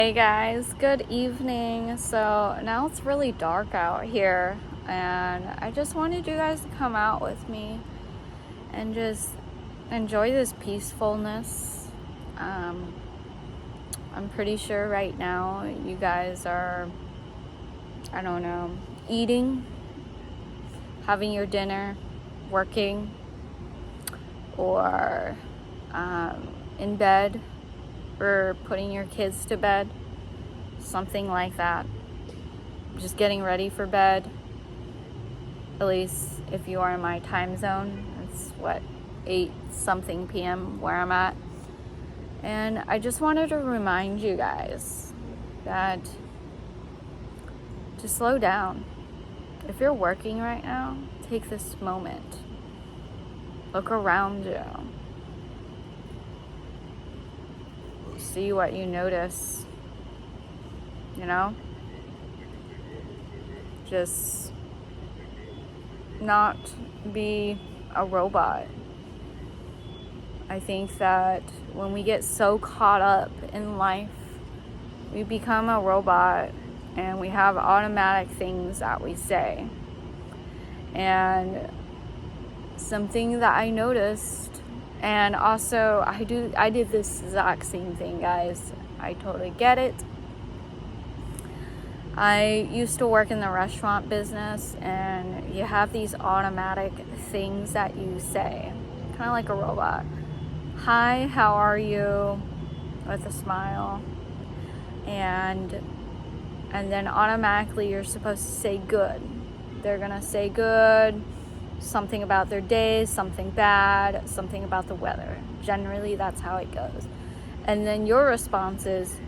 Hey guys, good evening. So now it's really dark out here, and I just wanted you guys to come out with me and just enjoy this peacefulness. I'm pretty sure right now you guys are, I don't know, eating, having your dinner, working, or in bed, or putting your kids to bed, something like that. Just getting ready for bed, at least if you are in my time zone. It's 8 something p.m. where I'm at. And I just wanted to remind you guys that to slow down. If you're working right now, take this moment. Look around you. See what you notice. Just not be a robot. I think that when we get so caught up in life, we become a robot and we have automatic things that we say. And something that I noticed, and also I did this exact same thing, guys. I totally get it. I used to work in the restaurant business, and you have these automatic things that you say, kind of like a robot. Hi, how are you? With a smile. And then automatically you're supposed to say good. They're gonna say good, something about their day, something bad, something about the weather. Generally, that's how it goes. And then your response is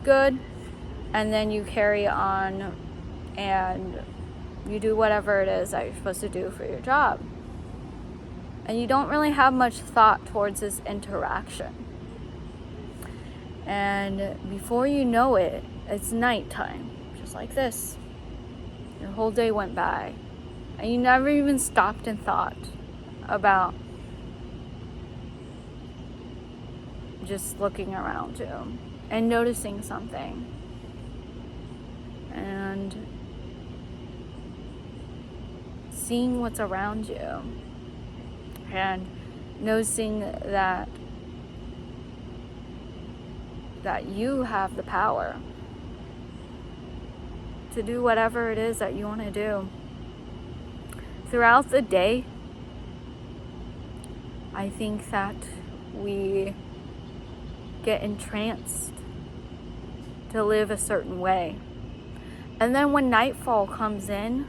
good, and then you carry on and you do whatever it is that you're supposed to do for your job. And you don't really have much thought towards this interaction. And before you know it, it's nighttime, just like this. Your whole day went by, and you never even stopped and thought about just looking around you and noticing something. And seeing what's around you. And noticing that you have the power to do whatever it is that you want to do. Throughout the day, I think that we get entranced to live a certain way. And then when nightfall comes in,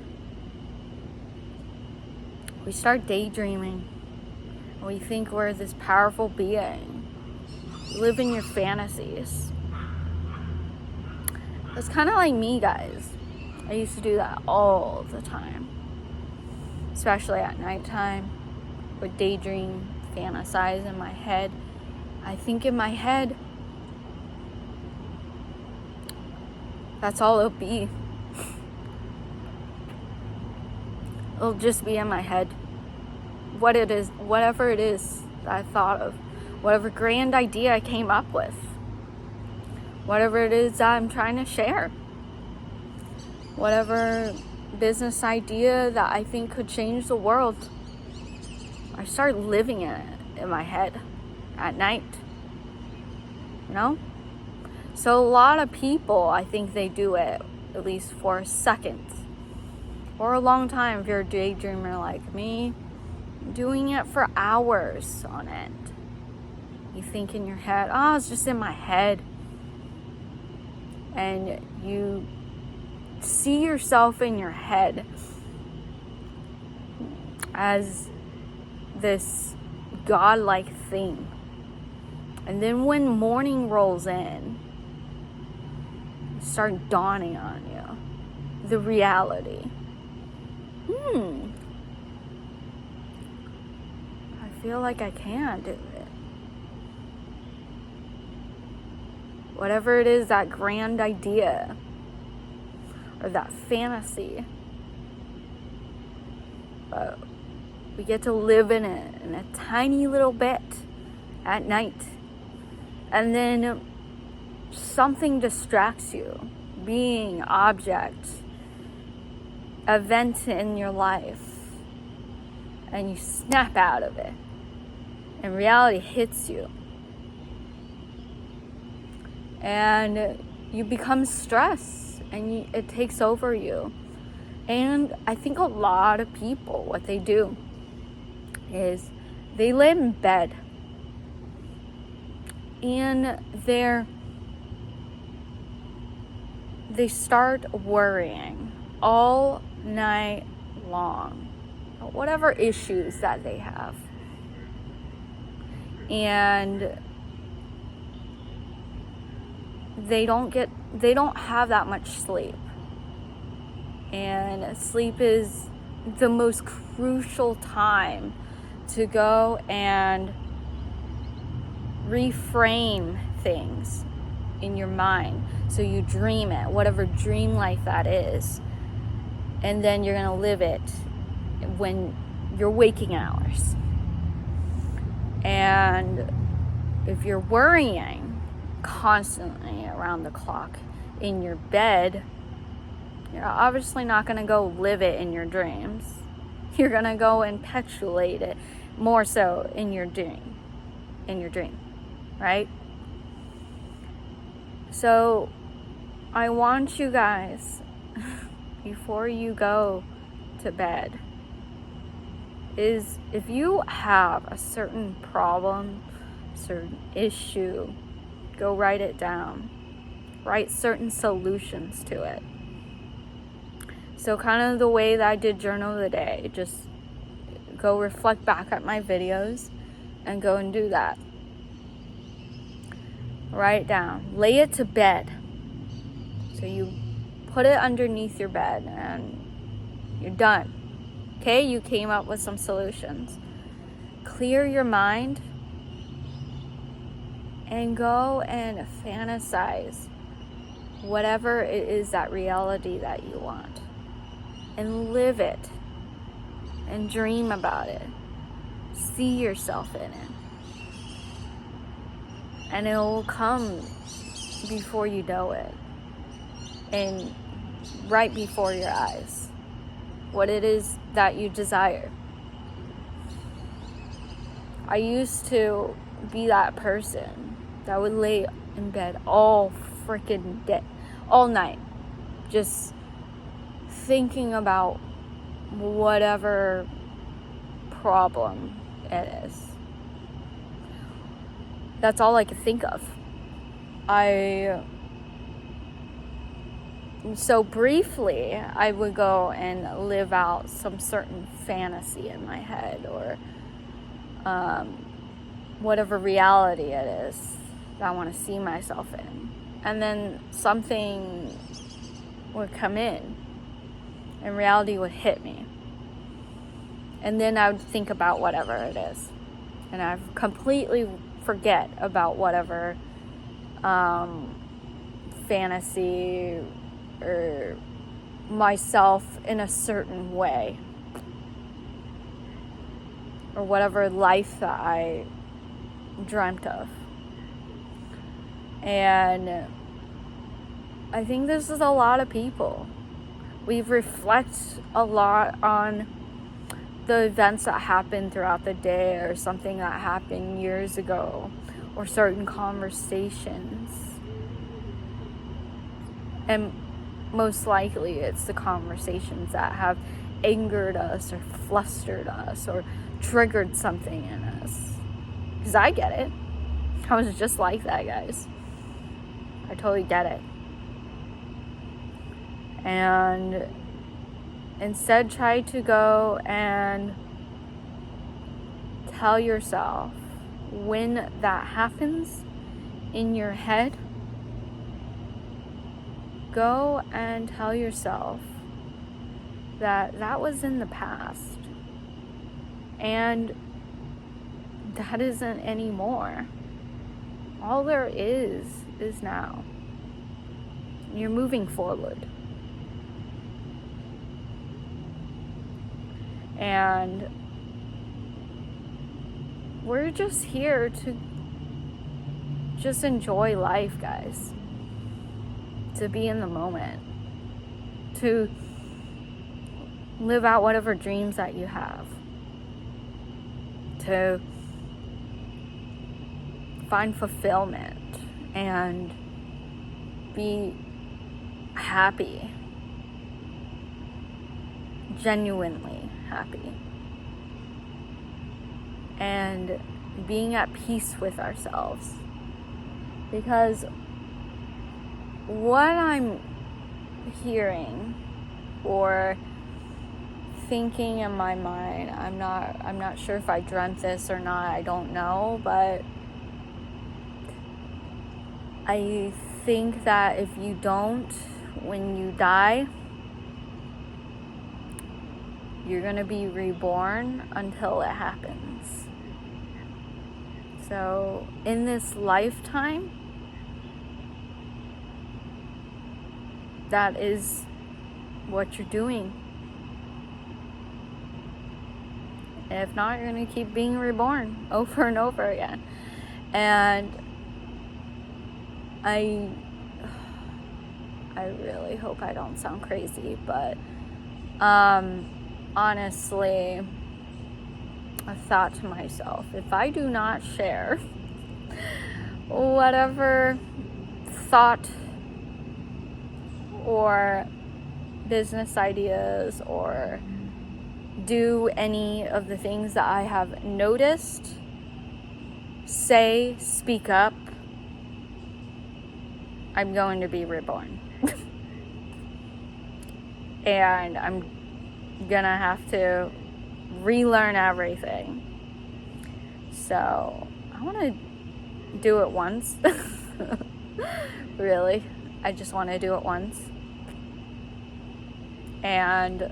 we start daydreaming. We think we're this powerful being. Live in your fantasies. It's kind of like me, guys. I used to do that all the time. Especially at nighttime. Would daydream, fantasize in my head. I think in my head, that's all it'll be. It'll just be in my head. Whatever it is that I thought of, whatever grand idea I came up with, whatever it is that I'm trying to share, whatever business idea that I think could change the world, I start living it in my head at night. So a lot of people, I think they do it at least for a second or a long time. If you're a daydreamer like me, doing it for hours on end. You think in your head, it's just in my head. And you see yourself in your head as this godlike thing. And then when morning rolls in, it starts dawning on you the reality. I feel like I can do it. Whatever it is, that grand idea or that fantasy, but we get to live in it in a tiny little bit at night. And then something distracts you, being, object, event in your life, and you snap out of it, and reality hits you, and you become stressed, and it takes over you. And I think a lot of people, what they do is they lay in bed and they start worrying all night long about whatever issues that they have. And they don't have that much sleep. And sleep is the most crucial time to go and reframe things in your mind. So you dream it, whatever dream life that is. And then you're going to live it when your waking hours. And if you're worrying constantly around the clock in your bed, you're obviously not going to go live it in your dreams. You're going to go and perpetuate it more so in your dream, right? So I want you guys, before you go to bed, is if you have a certain problem, certain issue, go write it down. Write certain solutions to it. So kind of the way that I did journal of the day, just go reflect back at my videos and go and do that. Write it down. Lay it to bed. So you put it underneath your bed and you're done. Okay, you came up with some solutions. Clear your mind and go and fantasize whatever it is, that reality that you want. And live it. And dream about it. See yourself in it. And it will come before you know it. And right before your eyes. What it is that you desire. I used to be that person that would lay in bed all freaking day, all night, just thinking about whatever problem it is. That's all I could think of. So briefly, I would go and live out some certain fantasy in my head, or whatever reality it is that I want to see myself in. And then something would come in, and reality would hit me. And then I would think about whatever it is. And I completely forget about whatever fantasy or myself in a certain way, or whatever life that I dreamt of. And I think this is a lot of people. We reflect a lot on the events that happened throughout the day, or something that happened years ago, or certain conversations. And most likely it's the conversations that have angered us, or flustered us, or triggered something in us. Because I get it. I was just like that, guys. I totally get it. And instead, try to go and tell yourself, when that happens in your head, go and tell yourself that that was in the past, and that isn't anymore. All there is now. You're moving forward. And we're just here to just enjoy life, guys. to be in the moment, to live out whatever dreams that you have, to find fulfillment and be happy, genuinely happy, and being at peace with ourselves. Because what I'm hearing or thinking in my mind, I'm not sure if I dreamt this or not, I don't know, but I think that if you don't, when you die, you're gonna be reborn until it happens. So in this lifetime, that is what you're doing. If not, you're going to keep being reborn over and over again. And I really hope I don't sound crazy, but honestly, I've thought to myself, if I do not share whatever thought or business ideas or do any of the things that I have noticed, speak up, I'm going to be reborn. And I'm gonna have to relearn everything. So I want to do it once. Really, I just want to do it once. And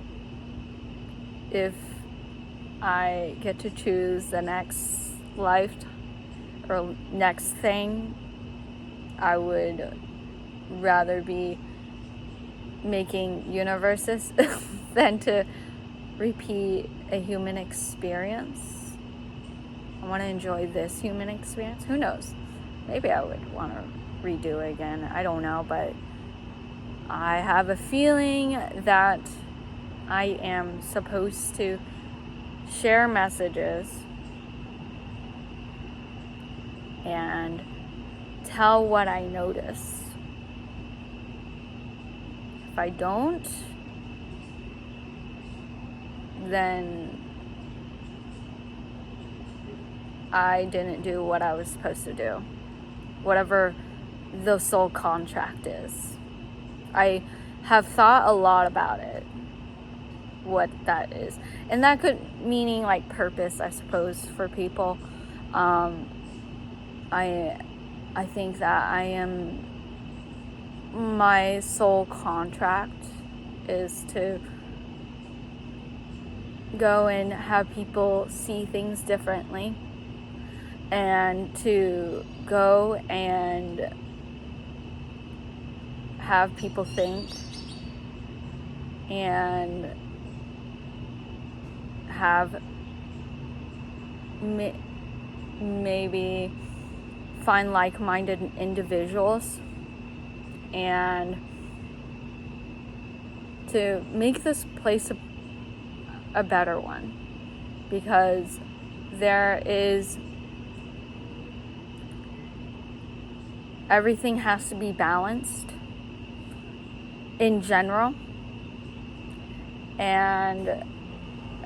if I get to choose the next life or next thing, I would rather be making universes than to repeat a human experience. I want to enjoy this human experience. Who knows? Maybe I would want to redo it again. I don't know, but I have a feeling that I am supposed to share messages and tell what I notice. If I don't, then I didn't do what I was supposed to do. Whatever the soul contract is. I have thought a lot about it, what that is. And that could meaning like purpose, I suppose, for people. I think that my soul contract is to go and have people see things differently, and to go and have people think and have maybe find like-minded individuals and to make this place a better one, because everything has to be balanced in general. And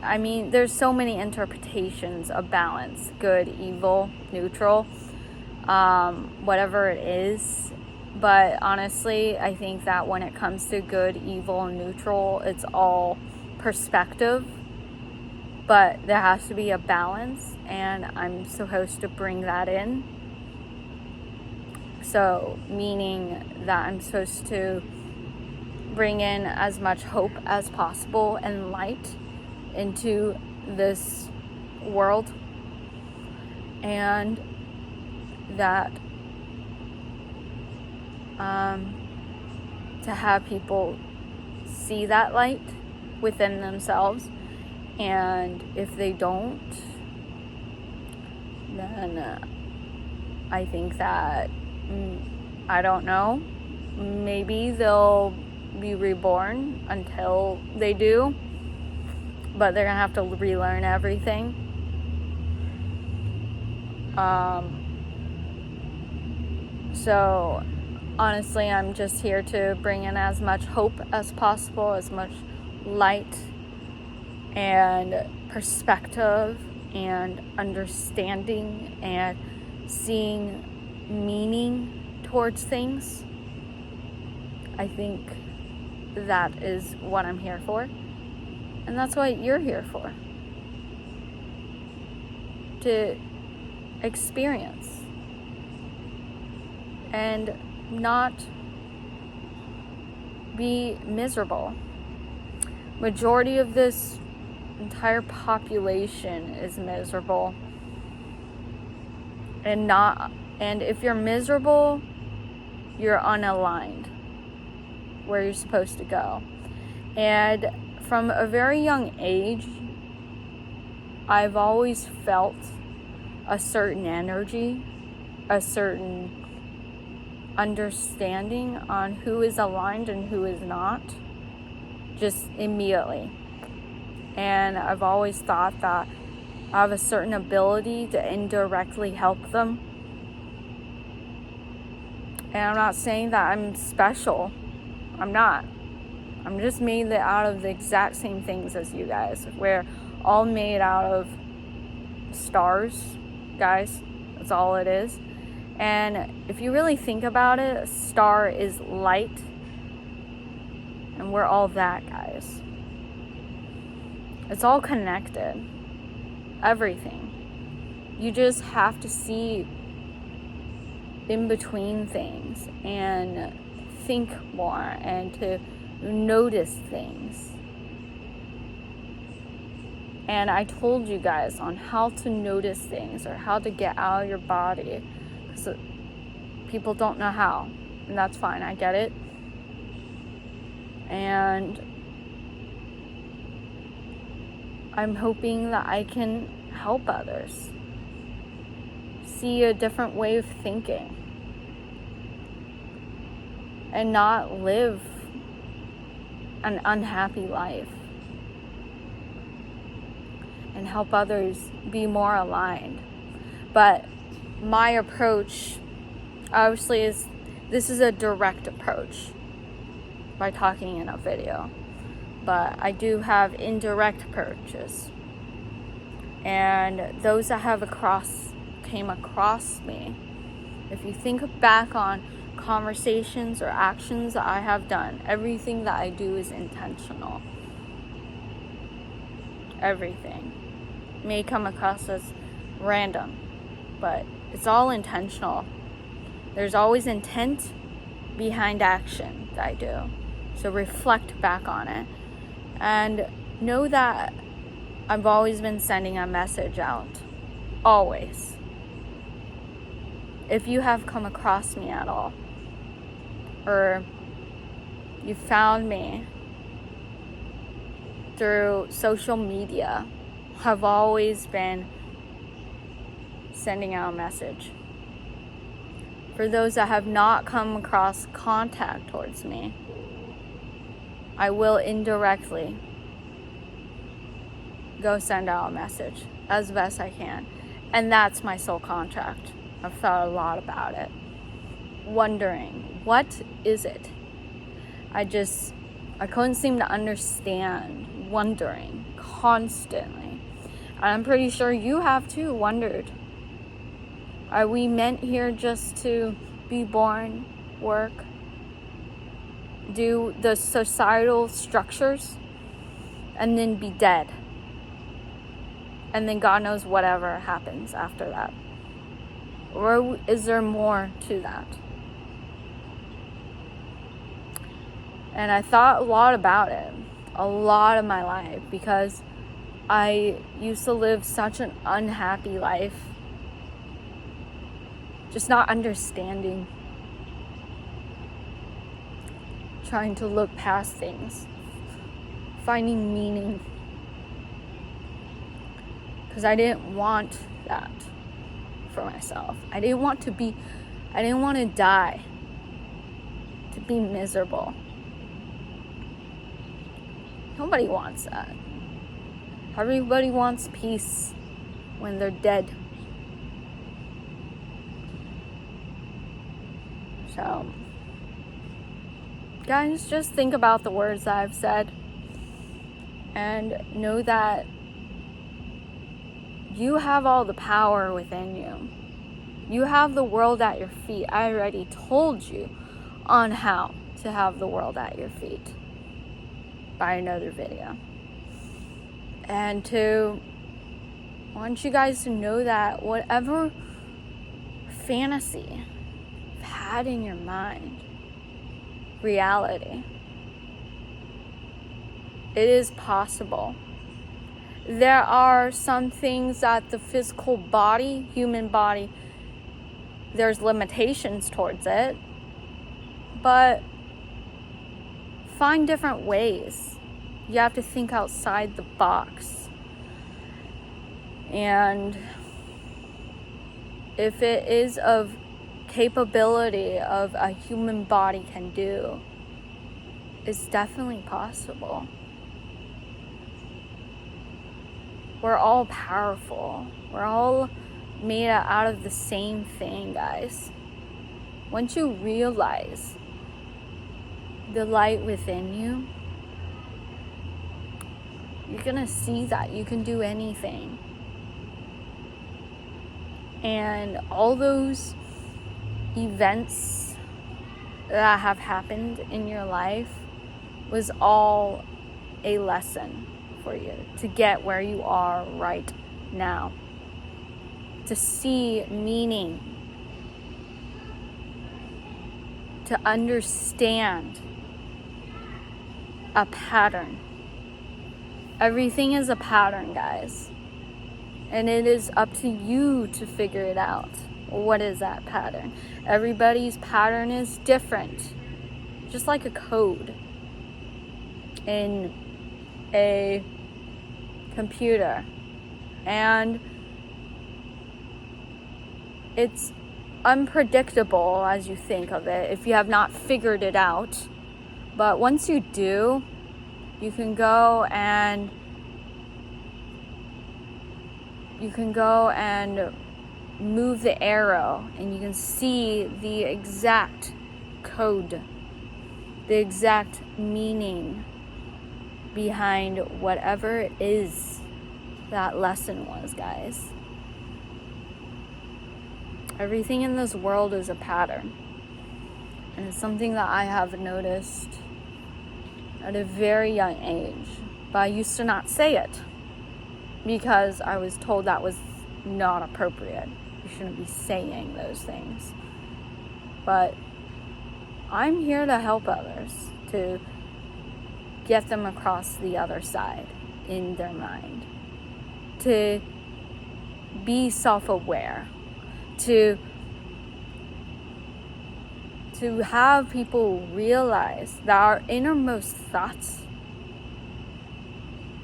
I mean, there's so many interpretations of balance: good, evil, neutral, whatever it is. But honestly, I think that when it comes to good, evil, and neutral, it's all perspective. But there has to be a balance, and I'm supposed to bring that in. So, meaning that I'm supposed to bring in as much hope as possible and light into this world, and that to have people see that light within themselves, and if they don't, then I think that I don't know, maybe they'll be reborn until they do, but they're gonna have to relearn everything. So honestly, I'm just here to bring in as much hope as possible, as much light and perspective and understanding and seeing meaning towards things. I think that is what I'm here for. And that's what you're here for. To experience and not be miserable. Majority of this entire population is miserable. And if you're miserable, you're unaligned where you're supposed to go. And from a very young age, I've always felt a certain energy, a certain understanding on who is aligned and who is not, just immediately. And I've always thought that I have a certain ability to indirectly help them. And I'm not saying that I'm special. I'm not. I'm just made out of the exact same things as you guys. We're all made out of stars, guys. That's all it is. And if you really think about it, a star is light. And we're all that, guys. It's all connected. Everything. You just have to see in between things and think more and to notice things. And I told you guys on how to notice things or how to get out of your body. So people don't know how, and that's fine. I get it. And I'm hoping that I can help others see a different way of thinking and not live an unhappy life, and help others be more aligned. But my approach obviously this is a direct approach by talking in a video, but I do have indirect approaches, and those that came across me, if you think back on conversations or actions that I have done, everything that I do is intentional. Everything may come across as random, but it's all intentional. There's always intent behind action that I do. So reflect back on it. And know that I've always been sending a message out. Always. If you have come across me at all, or you found me through social media, I've always been sending out a message. For those that have not come across contact towards me, I will indirectly go send out a message as best I can. And that's my soul contract. I've thought a lot about it. Wondering, what is it? I couldn't seem to understand. Wondering constantly. And I'm pretty sure you have too wondered. Are we meant here just to be born, work, do the societal structures, and then be dead? And then God knows whatever happens after that. Or is there more to that? And I thought a lot about it, a lot of my life, because I used to live such an unhappy life. Just not understanding. Trying to look past things. Finding meaning. Because I didn't want that for myself. I didn't want to die. To be miserable. Nobody wants that. Everybody wants peace when they're dead. So, guys, just think about the words that I've said and know that you have all the power within you. You have the world at your feet. I already told you on how to have the world at your feet by another video. And I want you guys to know that whatever fantasy you've had in your mind, reality, it is possible. There are some things that the physical body, human body, there's limitations towards it, but find different ways. You have to think outside the box. And if it is of capability of a human body can do, it's definitely possible. We're all powerful. We're all made out of the same thing, guys. Once you realize the light within you, you're gonna see that you can do anything. And all those events that have happened in your life was all a lesson for you to get where you are right now, to see meaning, to understand a pattern. Everything is a pattern, guys, and it is up to you to figure it out. What is that pattern? Everybody's pattern is different, just like a code in a computer, and it's unpredictable as you think of it if you have not figured it out. But once you do, you can go and move the arrow and you can see the exact code, the exact meaning behind whatever it is that lesson was, guys. Everything in this world is a pattern. And it's something that I have noticed at a very young age. But I used to not say it because I was told that was not appropriate. You shouldn't be saying those things. But I'm here to help others, to get them across the other side in their mind, to be self-aware, to have people realize that our innermost thoughts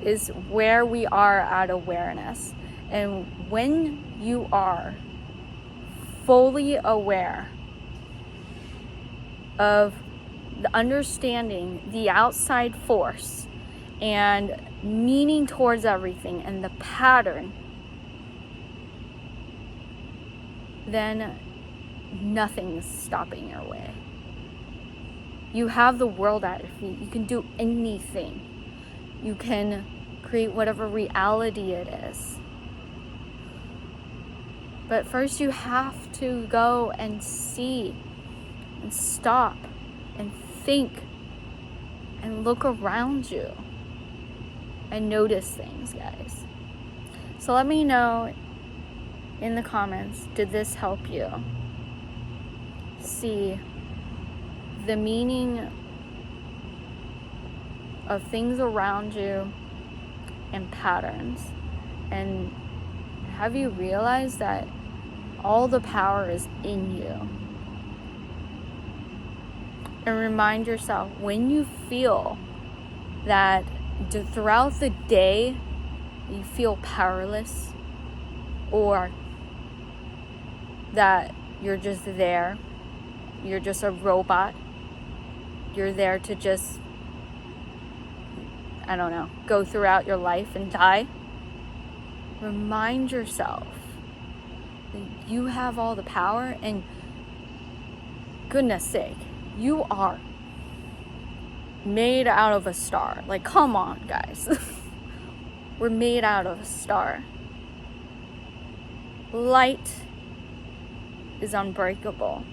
is where we are at awareness. And when you are fully aware of the understanding the outside force and meaning towards everything and the pattern, then nothing's stopping your way. You have the world at your feet. You can do anything. You can create whatever reality it is. But first you have to go and see and stop and think and look around you and notice things, guys. So let me know in the comments, did this help you see the meaning of things around you and patterns? And have you realized that all the power is in you? And remind yourself, when you feel that throughout the day you feel powerless, or that you're just there, you're just a robot, you're there to just, I don't know, go throughout your life and die. Remind yourself that you have all the power, and goodness sake, you are made out of a star. Like, come on, guys. We're made out of a star. Light is unbreakable.